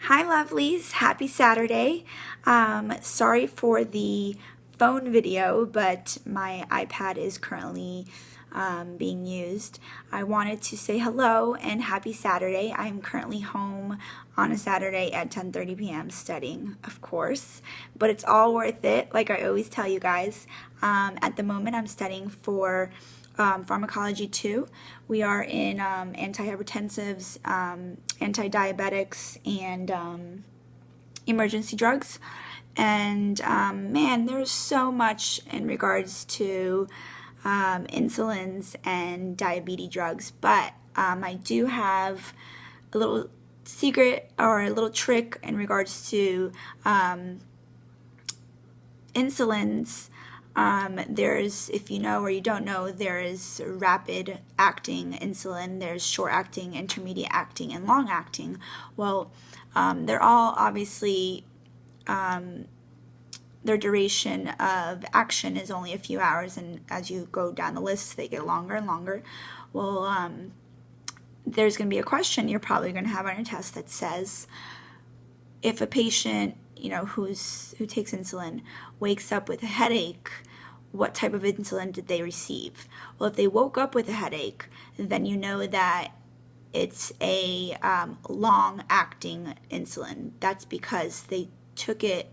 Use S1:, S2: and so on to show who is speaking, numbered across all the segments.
S1: Hi lovelies, happy Saturday. Sorry for the phone video, but my iPad is currently being used. I wanted to say hello and happy Saturday. I'm currently home on a Saturday at 10:30 p.m. studying, of course, but it's all worth it, like I always tell you guys. At the moment, I'm studying for pharmacology 2. We are in antihypertensives, anti-diabetics, and emergency drugs. And man, there's so much in regards to insulins and diabetes drugs, but I do have a little secret or a little trick in regards to insulins. There's, if you know or you don't know, there is rapid acting insulin, there's short acting, intermediate acting, and long acting. Well, they're all obviously, their duration of action is only a few hours, and as you go down the list, they get longer and longer. Well, there's going to be a question you're probably going to have on your test that says, if a patient, who takes insulin wakes up with a headache, what type of insulin did they receive? Well, if they woke up with a headache, then you know that it's a long-acting insulin. That's because they took it.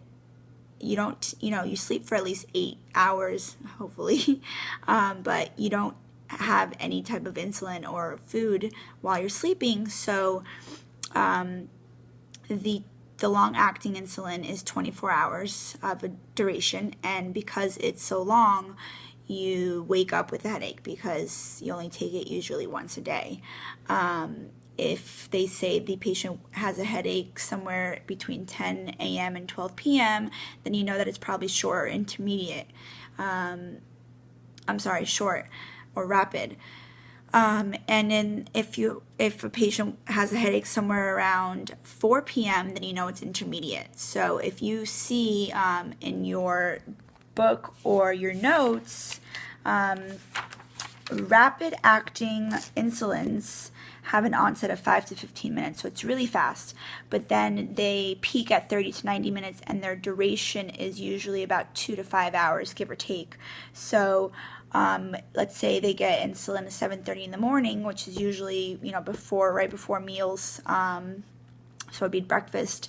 S1: You sleep for at least 8 hours, hopefully, but you don't have any type of insulin or food while you're sleeping. So the long-acting insulin is 24 hours of a duration, and because it's so long, you wake up with a headache because you only take it usually once a day. If they say the patient has a headache somewhere between 10 a.m. and 12 p.m., then you know that it's probably short or intermediate. Short or rapid. And then if a patient has a headache somewhere around 4 p.m., then you know it's intermediate. So if you see in your book or your notes, rapid acting insulins have an onset of 5 to 15 minutes, so it's really fast, but then they peak at 30 to 90 minutes, and their duration is usually about 2 to 5 hours, give or take. So let's say they get insulin at 7:30 in the morning, which is usually right before meals, so it'd be breakfast.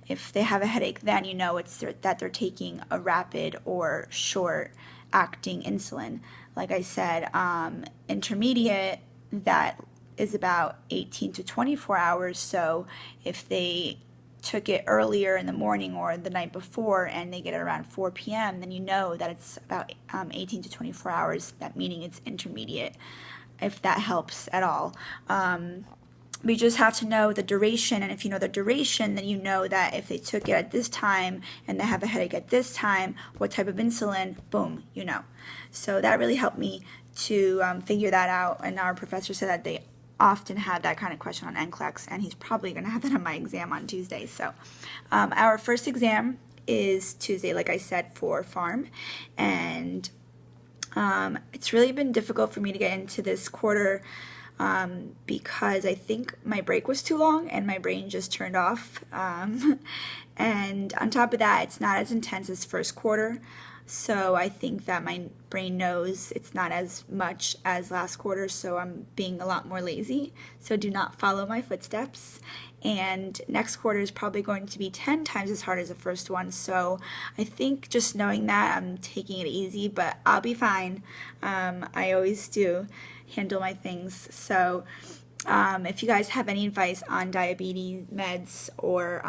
S1: If they have a headache, then you know that they're taking a rapid or short acting insulin. Like I said, intermediate, that is about 18 to 24 hours. So if they took it earlier in the morning or the night before and they get it around 4 p.m., then you know that it's about 18 to 24 hours, that meaning it's intermediate, if that helps at all. We just have to know the duration, and if you know the duration, then you know that if they took it at this time and they have a headache at this time, what type of insulin, boom, you know. So that really helped me to figure that out, and our professor said that they often had that kind of question on NCLEX, and he's probably going to have that on my exam on Tuesday. So our first exam is Tuesday, like I said, for pharm, and it's really been difficult for me to get into this quarter because I think my break was too long and my brain just turned off. And on top of that, it's not as intense as first quarter. So I think that my brain knows it's not as much as last quarter, so I'm being a lot more lazy. So do not follow my footsteps. And next quarter is probably going to be 10 times as hard as the first one. So I think just knowing that, I'm taking it easy, but I'll be fine. I always do handle my things. So if you guys have any advice on diabetes meds or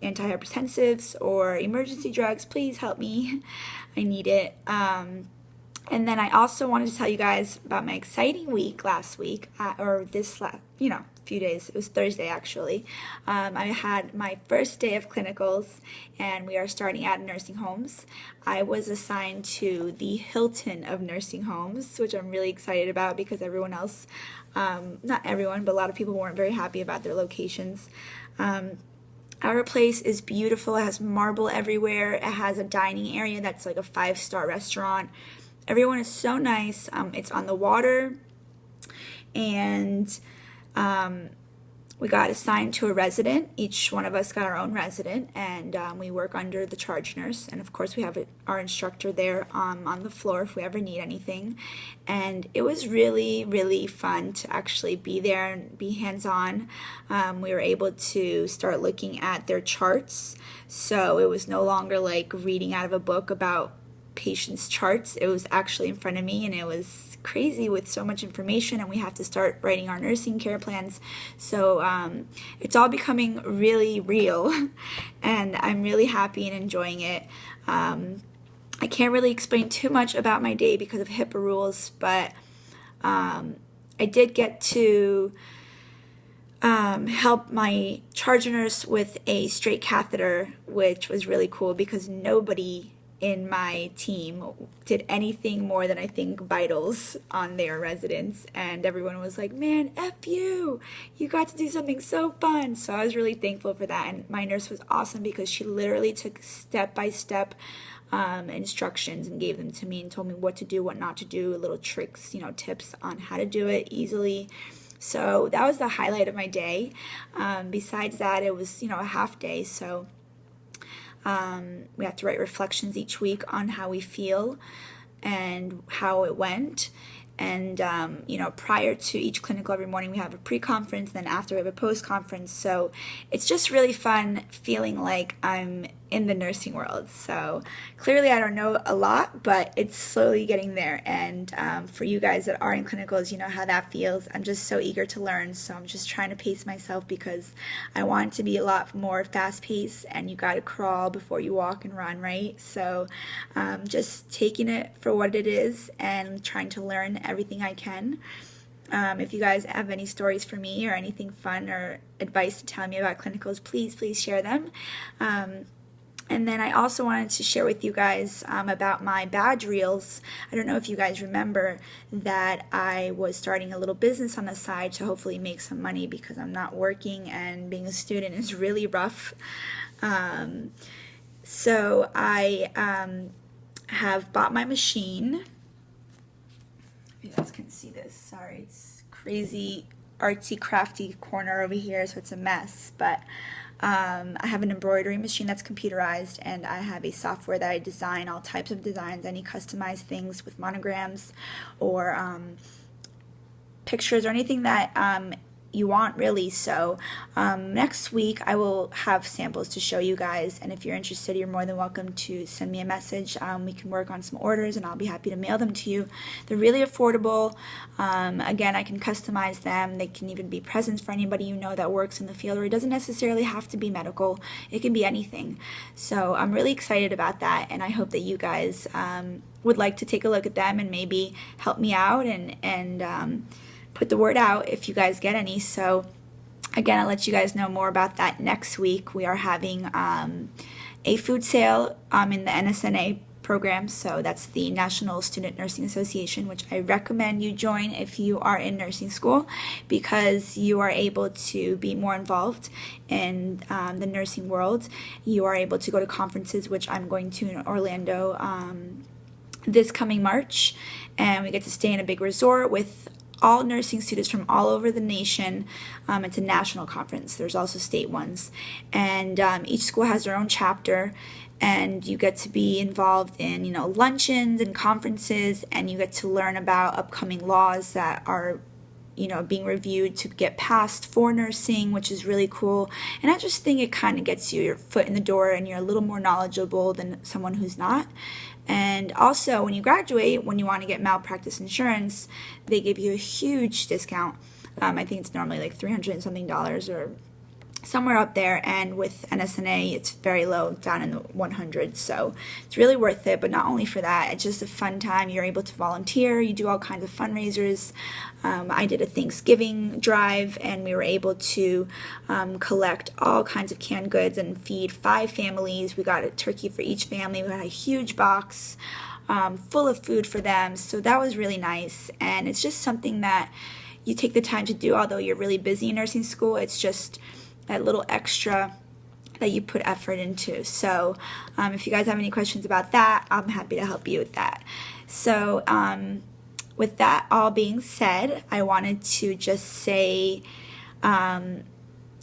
S1: antihypertensives or emergency drugs, please help me. I need it. And then I also wanted to tell you guys about my exciting week last week, few days. It was Thursday, actually. I had my first day of clinicals, and we are starting out in nursing homes. I was assigned to the Hilton of nursing homes, which I'm really excited about because everyone else, not everyone, but a lot of people weren't very happy about their locations. Our place is beautiful. It has marble everywhere. It has a dining area that's like a 5-star restaurant. Everyone is so nice. It's on the water, and we got assigned to a resident. Each one of us got our own resident, and we work under the charge nurse. And of course, we have our instructor there on the floor if we ever need anything. And it was really, really fun to actually be there and be hands-on. We were able to start looking at their charts, so it was no longer like reading out of a book about patients' charts. It was actually in front of me, and it was crazy with so much information, and we have to start writing our nursing care plans. So it's all becoming really real, and I'm really happy and enjoying it. I can't really explain too much about my day because of HIPAA rules, but I did get to help my charge nurse with a straight catheter, which was really cool because nobody in my team did anything more than I think vitals on their residents, and everyone was like, man, F you got to do something so fun. So I was really thankful for that, and my nurse was awesome because she literally took step-by-step instructions and gave them to me and told me what to do, what not to do, little tricks, tips on how to do it easily. So that was the highlight of my day. Besides that, it was a half day, so we have to write reflections each week on how we feel and how it went. And, prior to each clinical every morning, we have a pre-conference, then after we have a post-conference. So it's just really fun feeling like I'm in the nursing world. So clearly I don't know a lot, but it's slowly getting there. And for you guys that are in clinicals, you know how that feels. I'm just so eager to learn. So I'm just trying to pace myself because I want it to be a lot more fast-paced, and you got to crawl before you walk and run, right? So just taking it for what it is and trying to learn everything I can. If you guys have any stories for me or anything fun or advice to tell me about clinicals, please share them. And then I also wanted to share with you guys about my badge reels. I don't know if you guys remember that I was starting a little business on the side to hopefully make some money because I'm not working and being a student is really rough. So I have bought my machine. You guys can see this. Sorry, it's crazy artsy crafty corner over here, so it's a mess. But I have an embroidery machine that's computerized, and I have a software that I design all types of designs, any customized things with monograms or pictures or anything that you want, really. So next week I will have samples to show you guys, and if you're interested, you're more than welcome to send me a message. We can work on some orders and I'll be happy to mail them to you. They're really affordable. Again, I can customize them. They can even be presents for anybody you know that works in the field, or it doesn't necessarily have to be medical. It can be anything. So I'm really excited about that, and I hope that you guys would like to take a look at them and maybe help me out and put the word out if you guys get any. So again, I'll let you guys know more about that next week. We are having a food sale in the NSNA program, so that's the National Student Nursing Association, which I recommend you join if you are in nursing school, because you are able to be more involved in the nursing world. You are able to go to conferences, which I'm going to in Orlando this coming March, and we get to stay in a big resort with all nursing students from all over the nation. It's a national conference. There's also state ones. And each school has their own chapter, and you get to be involved in, luncheons and conferences, and you get to learn about upcoming laws that are, being reviewed to get passed for nursing, which is really cool. And I just think it kind of gets your foot in the door, and you're a little more knowledgeable than someone who's not. And also, when you graduate, when you want to get malpractice insurance, they give you a huge discount. I think it's normally like $300 and something or somewhere up there, and with NSNA it's very low, down in the 100s. So it's really worth it. But not only for that, it's just a fun time. You're able to volunteer. You do all kinds of fundraisers. I did a Thanksgiving drive, and we were able to collect all kinds of canned goods and feed 5 families. We got a turkey for each family. We had a huge box full of food for them. So that was really nice, and it's just something that you take the time to do. Although you're really busy in nursing school, it's just that little extra that you put effort into. So if you guys have any questions about that, I'm happy to help you with that. So with that all being said, I wanted to just say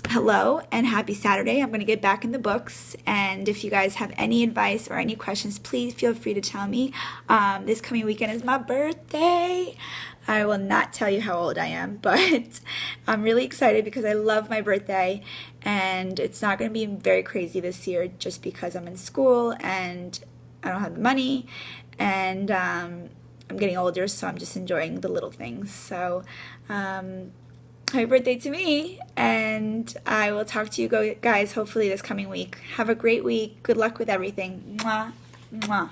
S1: hello and happy Saturday. I'm going to get back in the books. And if you guys have any advice or any questions, please feel free to tell me. This coming weekend is my birthday. I will not tell you how old I am, but I'm really excited because I love my birthday. And it's not going to be very crazy this year just because I'm in school and I don't have the money. And I'm getting older, so I'm just enjoying the little things. So, happy birthday to me, and I will talk to you guys hopefully this coming week. Have a great week. Good luck with everything. Mwah, mwah.